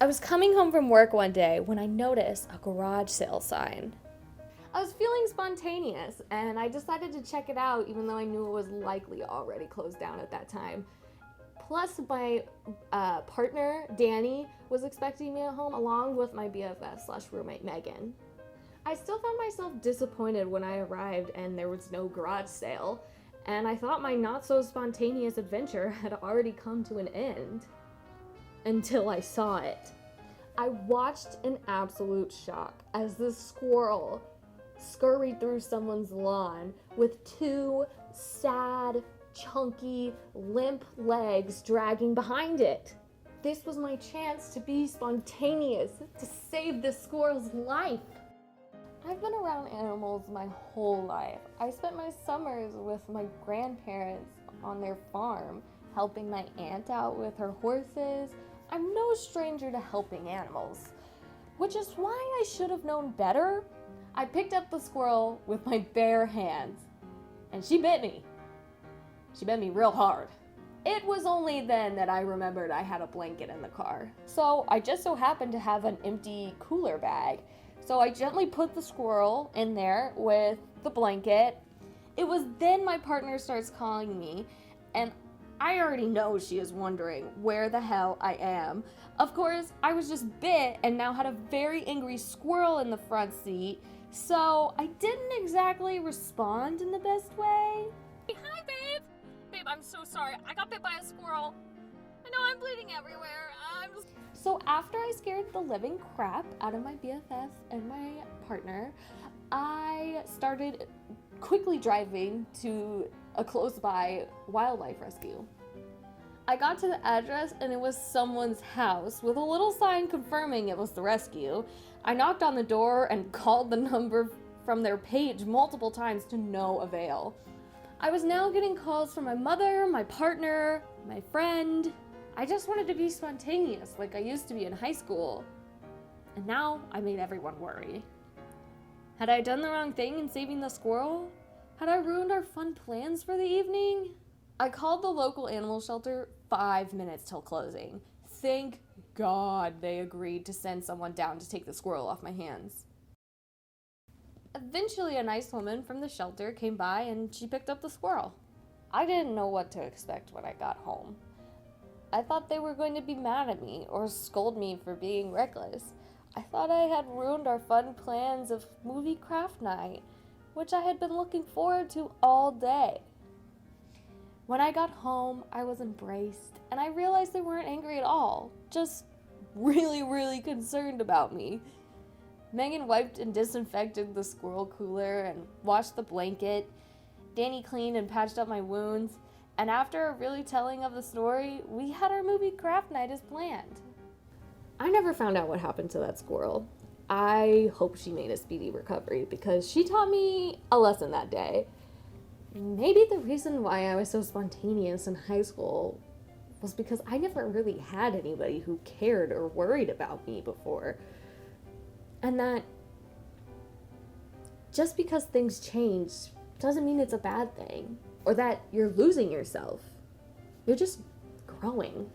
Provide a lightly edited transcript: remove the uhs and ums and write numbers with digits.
I was coming home from work one day when I noticed a garage sale sign. I was feeling spontaneous and I decided to check it out even though I knew it was likely already closed down at that time. Plus my partner, Danny, was expecting me at home along with my BFF/roommate, Megan. I still found myself disappointed when I arrived and there was no garage sale, and I thought my not so spontaneous adventure had already come to an end. Until I saw it. I watched in absolute shock as this squirrel scurried through someone's lawn with two sad, chunky, limp legs dragging behind it. This was my chance to be spontaneous, to save this squirrel's life. I've been around animals my whole life. I spent my summers with my grandparents on their farm, helping my aunt out with her horses. I'm no stranger to helping animals, which is why I should have known better. I picked up the squirrel with my bare hands, and she bit me. She bit me real hard. It was only then that I remembered I had a blanket in the car. So I just so happened to have an empty cooler bag. So I gently put the squirrel in there with the blanket. It was then my partner starts calling me, and I already know she is wondering where the hell I am. Of course, I was just bit and now had a very angry squirrel in the front seat, so I didn't exactly respond in the best way. Hi, babe. Babe, I'm so sorry. I got bit by a squirrel. I know I'm bleeding everywhere. So after I scared the living crap out of my BFF and my partner, I started quickly driving to a close by wildlife rescue. I got to the address and it was someone's house with a little sign confirming it was the rescue. I knocked on the door and called the number from their page multiple times to no avail. I was now getting calls from my mother, my partner, my friend. I just wanted to be spontaneous like I used to be in high school. And now I made everyone worry. Had I done the wrong thing in saving the squirrel? Had I ruined our fun plans for the evening? I called the local animal shelter 5 minutes till closing. Thank God they agreed to send someone down to take the squirrel off my hands. Eventually, a nice woman from the shelter came by and she picked up the squirrel. I didn't know what to expect when I got home. I thought they were going to be mad at me or scold me for being reckless. I thought I had ruined our fun plans of movie craft night, which I had been looking forward to all day. When I got home, I was embraced, and I realized they weren't angry at all, just really concerned about me. Megan wiped and disinfected the squirrel cooler and washed the blanket. Danny cleaned and patched up my wounds, and after a really telling of the story, we had our movie craft night as planned. I never found out what happened to that squirrel. I hope she made a speedy recovery because she taught me a lesson that day. Maybe the reason why I was so spontaneous in high school was because I never really had anybody who cared or worried about me before. And that just because things change doesn't mean it's a bad thing or that you're losing yourself. You're just growing.